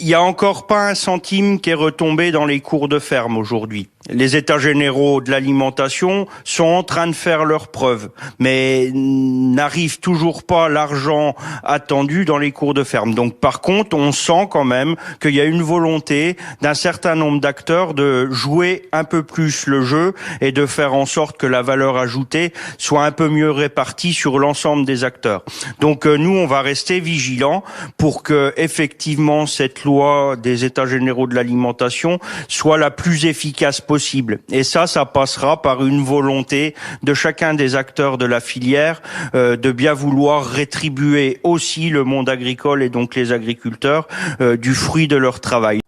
Il n'y a encore pas un centime qui est retombé dans les cours de ferme aujourd'hui. Les États généraux de l'alimentation sont en train de faire leurs preuves, mais n'arrivent toujours pas l'argent attendu dans les cours de ferme. Donc par contre, on sent quand même qu'il y a une volonté d'un certain nombre d'acteurs de jouer un peu plus le jeu et de faire en sorte que la valeur ajoutée soit un peu mieux répartie sur l'ensemble des acteurs. Donc nous, on va rester vigilants pour que effectivement cette loi des États généraux de l'alimentation soit la plus efficace possible. Et ça passera par une volonté de chacun des acteurs de la filière de bien vouloir rétribuer aussi le monde agricole et donc les agriculteurs du fruit de leur travail.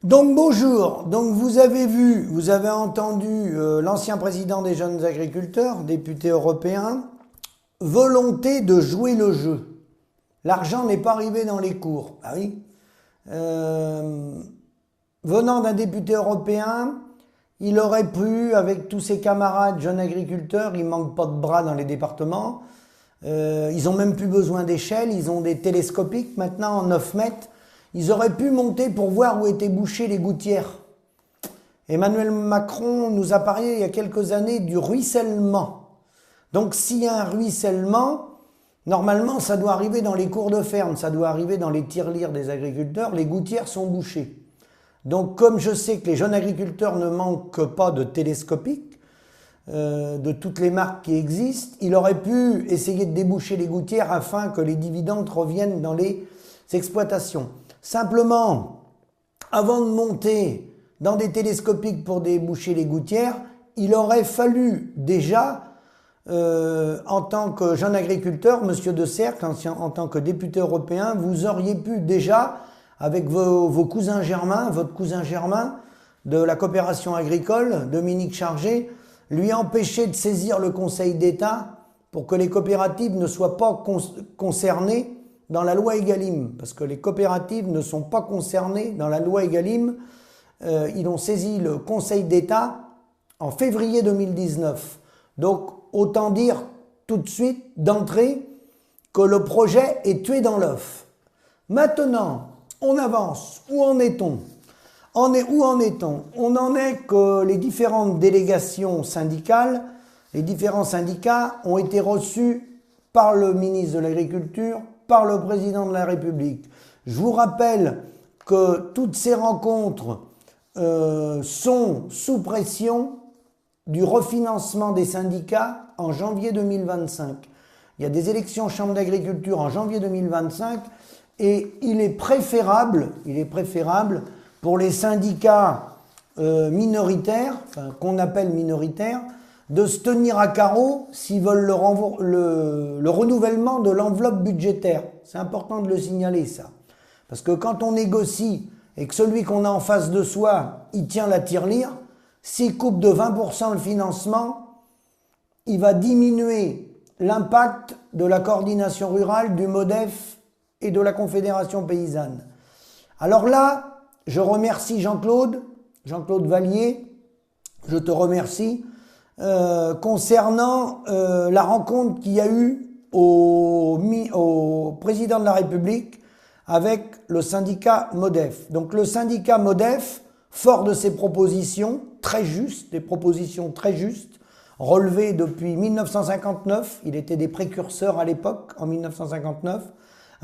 Donc bonjour, donc vous avez entendu l'ancien président des jeunes agriculteurs, député européen, volonté de jouer le jeu. L'argent n'est pas arrivé dans les cours. Ah oui. Venant d'un député européen, il aurait pu, avec tous ses camarades jeunes agriculteurs, il manque pas de bras dans les départements, ils ont même plus besoin d'échelle, ils ont des télescopiques maintenant en 9 mètres, ils auraient pu monter pour voir où étaient bouchées les gouttières. Emmanuel Macron nous a parlé il y a quelques années du ruissellement. Donc s'il y a un ruissellement, normalement ça doit arriver dans les cours de ferme, ça doit arriver dans les tirelires des agriculteurs, les gouttières sont bouchées. Donc comme je sais que les jeunes agriculteurs ne manquent pas de télescopiques, de toutes les marques qui existent, il aurait pu essayer de déboucher les gouttières afin que les dividendes reviennent dans les exploitations. Simplement, avant de monter dans des télescopiques pour déboucher les gouttières, il aurait fallu déjà, en tant que jeune agriculteur, Monsieur De Sercq, en tant que député européen, vous auriez pu déjà, avec vos cousins germains, votre cousin germain de la coopération agricole, Dominique Chargé, lui empêcher de saisir le Conseil d'État pour que les coopératives ne soient pas concernées dans la loi Egalim. Parce que les coopératives ne sont pas concernées dans la loi Egalim. Ils ont saisi le Conseil d'État en février 2019. Donc, autant dire tout de suite, d'entrée, que le projet est tué dans l'œuf. Maintenant, on avance. Où en est-on? Où en est-on? On en est que les différentes délégations syndicales, les différents syndicats ont été reçus par le ministre de l'Agriculture, par le président de la République. Je vous rappelle que toutes ces rencontres sont sous pression du refinancement des syndicats en janvier 2025. Il y a des élections Chambre d'agriculture en janvier 2025 et il est préférable pour les syndicats minoritaires, enfin, qu'on appelle minoritaires, de se tenir à carreau s'ils veulent le renouvellement de l'enveloppe budgétaire. C'est important de le signaler, ça. Parce que quand on négocie et que celui qu'on a en face de soi, il tient la tirelire, s'il coupe de 20% le financement, il va diminuer l'impact de la coordination rurale, du MODEF et de la Confédération paysanne. Alors là, je remercie Jean-Claude Vallier, je te remercie, concernant la rencontre qu'il y a eu au président de la République avec le syndicat MODEF. Donc le syndicat MODEF, fort de ses propositions très justes, des propositions très justes, relevées depuis 1959, il était des précurseurs à l'époque, en 1959,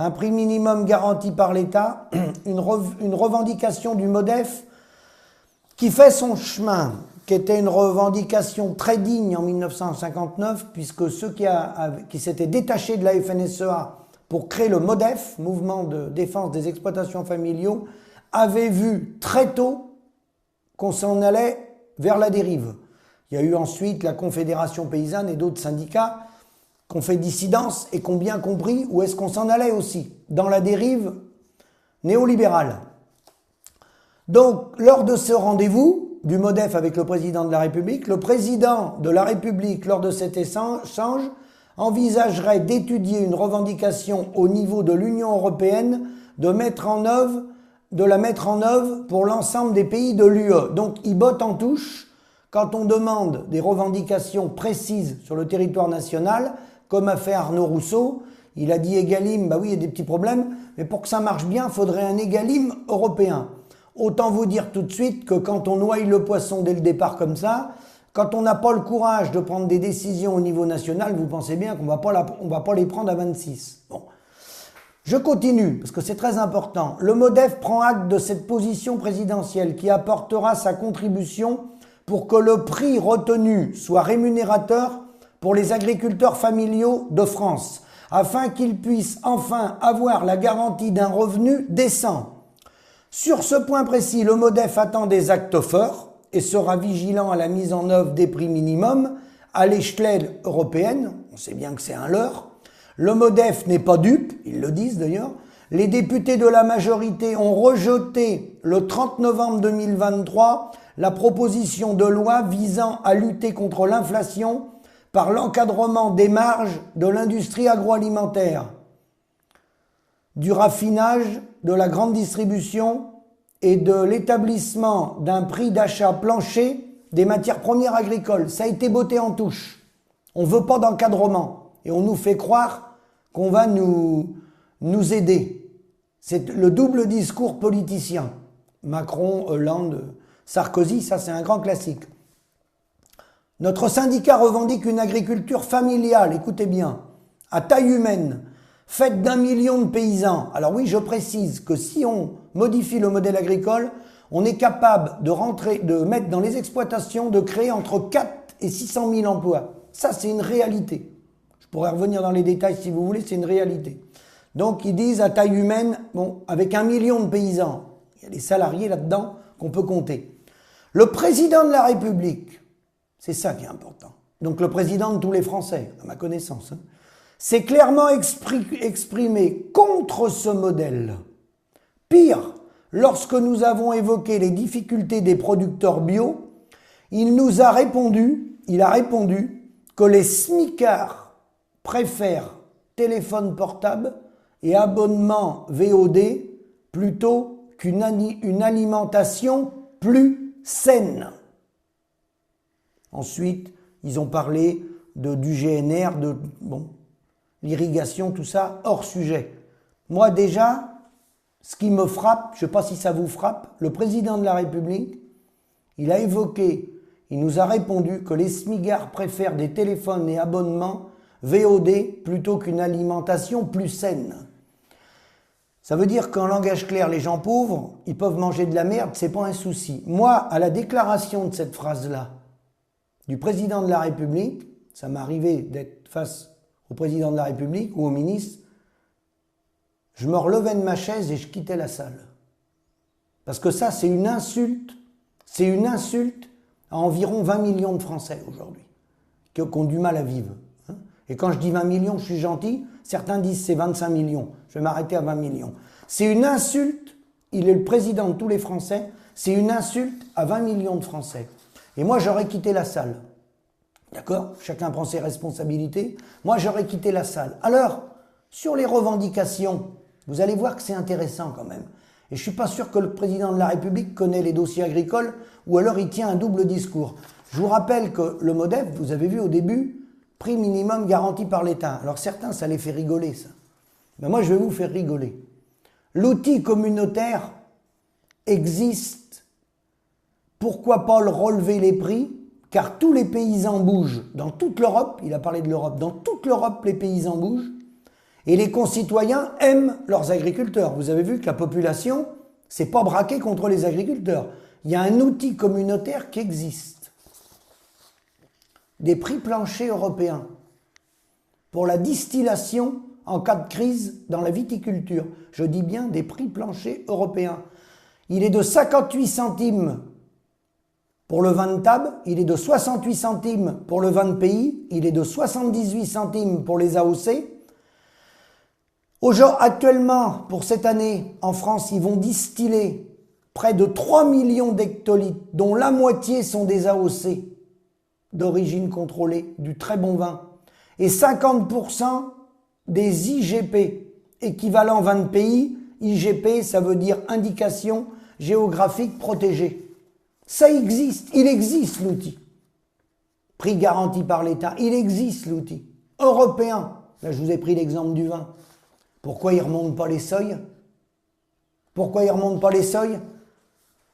un prix minimum garanti par l'État, une revendication du MODEF qui fait son chemin, qui était une revendication très digne en 1959, puisque ceux qui s'étaient détachés de la FNSEA pour créer le MODEF, Mouvement de défense des exploitations familiaux, avaient vu très tôt qu'on s'en allait vers la dérive. Il y a eu ensuite la Confédération paysanne et d'autres syndicats qui ont fait dissidence et qui ont bien compris où est-ce qu'on s'en allait aussi, dans la dérive néolibérale. Donc, lors de ce rendez-vous du MODEF avec le président de la République, le président de la République, lors de cet échange, envisagerait d'étudier une revendication au niveau de l'Union européenne de la mettre en œuvre pour l'ensemble des pays de l'UE. Donc, il botte en touche quand on demande des revendications précises sur le territoire national, comme a fait Arnaud Rousseau. Il a dit Egalim, bah oui, il y a des petits problèmes, mais pour que ça marche bien, il faudrait un Egalim européen. Autant vous dire tout de suite que quand on noie le poisson dès le départ comme ça, quand on n'a pas le courage de prendre des décisions au niveau national, vous pensez bien qu'on va pas les prendre à 26. Bon. Je continue, parce que c'est très important. Le MODEF prend acte de cette position présidentielle qui apportera sa contribution pour que le prix retenu soit rémunérateur pour les agriculteurs familiaux de France, afin qu'ils puissent enfin avoir la garantie d'un revenu décent. Sur ce point précis, le MODEF attend des actes forts et sera vigilant à la mise en œuvre des prix minimums à l'échelle européenne. On sait bien que c'est un leurre. Le MODEF n'est pas dupe, ils le disent d'ailleurs. Les députés de la majorité ont rejeté le 30 novembre 2023 la proposition de loi visant à lutter contre l'inflation par l'encadrement des marges de l'industrie agroalimentaire, du raffinage, de la grande distribution et de l'établissement d'un prix d'achat plancher des matières premières agricoles. Ça a été botté en touche. On ne veut pas d'encadrement et on nous fait croire qu'on va nous aider. C'est le double discours politicien. Macron, Hollande, Sarkozy, ça c'est un grand classique. Notre syndicat revendique une agriculture familiale, écoutez bien, à taille humaine, faite d'1 million de paysans. Alors oui, je précise que si on modifie le modèle agricole, on est capable de mettre dans les exploitations, de créer entre 4 et 600 000 emplois. Ça, c'est une réalité. Je pourrais revenir dans les détails si vous voulez, c'est une réalité. Donc, ils disent à taille humaine, bon, avec 1 million de paysans, il y a des salariés là-dedans qu'on peut compter. Le président de la République, c'est ça qui est important. Donc, le président de tous les Français, à ma connaissance, s'est clairement exprimé contre ce modèle. Pire, lorsque nous avons évoqué les difficultés des producteurs bio, il a répondu que les smicards préfèrent téléphone portable et abonnement VOD plutôt qu'une alimentation plus saine. Ensuite, ils ont parlé du GNR, l'irrigation, tout ça, hors sujet. Moi déjà, ce qui me frappe, je ne sais pas si ça vous frappe, le président de la République, il nous a répondu que les smigards préfèrent des téléphones et abonnements VOD plutôt qu'une alimentation plus saine. Ça veut dire qu'en langage clair, les gens pauvres, ils peuvent manger de la merde, c'est pas un souci. Moi, à la déclaration de cette phrase-là, du président de la République, ça m'est arrivé d'être face au président de la République ou au ministre, je me relevais de ma chaise et je quittais la salle. Parce que ça, c'est une insulte à environ 20 millions de Français aujourd'hui, qui ont du mal à vivre. Et quand je dis 20 millions, je suis gentil, certains disent c'est 25 millions, je vais m'arrêter à 20 millions. C'est une insulte, il est le président de tous les Français, c'est une insulte à 20 millions de Français. Et moi, j'aurais quitté la salle. D'accord ? Chacun prend ses responsabilités. Moi, j'aurais quitté la salle. Alors, sur les revendications, vous allez voir que c'est intéressant quand même. Et je ne suis pas sûr que le président de la République connaît les dossiers agricoles ou alors il tient un double discours. Je vous rappelle que le MODEF, vous avez vu au début, prix minimum garanti par l'État. Alors certains, ça les fait rigoler, ça. Mais moi, je vais vous faire rigoler. L'outil communautaire existe. Pourquoi pas le relever les prix ? Car tous les paysans bougent dans toute l'Europe, il a parlé de l'Europe, dans toute l'Europe les paysans bougent, et les concitoyens aiment leurs agriculteurs. Vous avez vu que la population, c'est pas braqué contre les agriculteurs. Il y a un outil communautaire qui existe. Des prix planchers européens pour la distillation en cas de crise dans la viticulture. Je dis bien des prix planchers européens. Il est de 58 centimes pour le vin de table, il est de 68 centimes pour le vin de pays, il est de 78 centimes pour les AOC. Actuellement, pour cette année, en France, ils vont distiller près de 3 millions d'hectolitres, dont la moitié sont des AOC d'origine contrôlée, du très bon vin, et 50% des IGP, équivalent vin de pays. IGP, ça veut dire indication géographique protégée. Ça existe, il existe l'outil. Prix garanti par l'État, il existe l'outil. Européen, Là, je vous ai pris l'exemple du vin. Pourquoi ils ne remontent pas les seuils? Pourquoi ils ne remontent pas les seuils?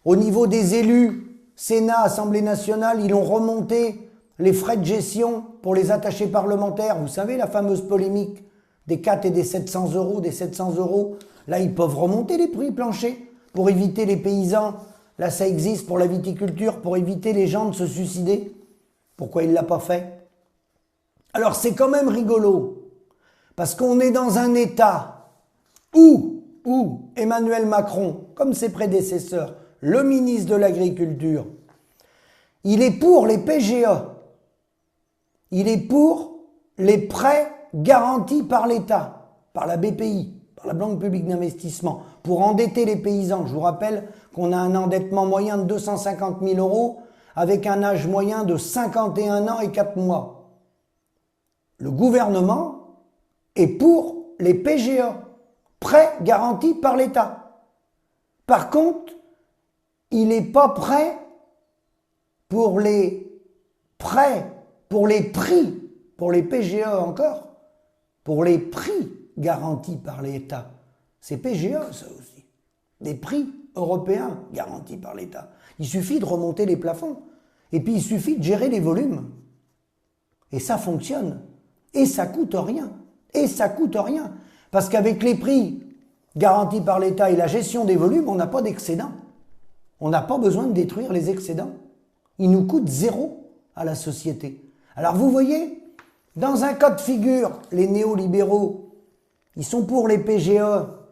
Au niveau des élus, Sénat, Assemblée nationale, ils ont remonté les frais de gestion pour les attachés parlementaires. Vous savez, la fameuse polémique des 4 et des 700 euros, des 700 euros. Là, ils peuvent remonter les prix planchers pour éviter les paysans. Là, ça existe pour la viticulture, pour éviter les gens de se suicider. Pourquoi il ne l'a pas fait? Alors, c'est quand même rigolo, parce qu'on est dans un État où Emmanuel Macron, comme ses prédécesseurs, le ministre de l'Agriculture, il est pour les PGE. Il est pour les prêts garantis par l'État, par la BPI, par la Banque publique d'investissement, pour endetter les paysans. Je vous rappelle qu'on a un endettement moyen de 250 000 euros avec un âge moyen de 51 ans et 4 mois. Le gouvernement est pour les PGE, prêts garantis par l'État. Par contre, il n'est pas prêt pour les prêts, pour les prix, pour les PGE encore, pour les prix garantis par l'État. C'est PGE ça aussi, des prix européens garantis par l'État. Il suffit de remonter les plafonds et puis il suffit de gérer les volumes. Et ça fonctionne. Et ça coûte rien. Et ça coûte rien. Parce qu'avec les prix garantis par l'État et la gestion des volumes, on n'a pas d'excédent. On n'a pas besoin de détruire les excédents. Ils nous coûtent zéro à la société. Alors vous voyez, dans un cas de figure, les néolibéraux, ils sont pour les PGE,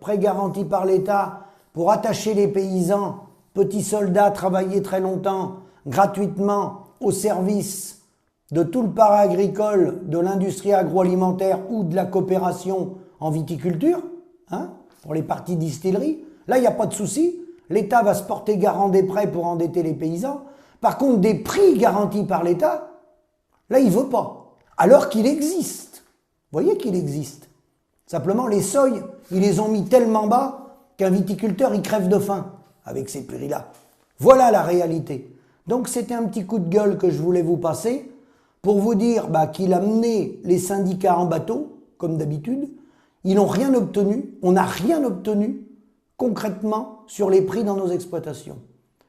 prêts garantis par l'État, pour attacher les paysans, petits soldats, travailler très longtemps, gratuitement, au service de tout le para-agricole, de l'industrie agroalimentaire ou de la coopération en viticulture, pour les parties distilleries. Là, il n'y a pas de souci. L'État va se porter garant des prêts pour endetter les paysans. Par contre, des prix garantis par l'État, là, il ne veut pas. Alors qu'il existe. Vous voyez qu'il existe. Simplement, les seuils, ils les ont mis tellement bas qu'un viticulteur, il crève de faim avec ces prix-là. Voilà la réalité. Donc, c'était un petit coup de gueule que je voulais vous passer pour vous dire qu'il a mené les syndicats en bateau, comme d'habitude. Ils n'ont rien obtenu. On n'a rien obtenu concrètement sur les prix dans nos exploitations.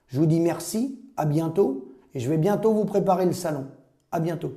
Je vous dis merci, à bientôt, et je vais bientôt vous préparer le salon. À bientôt.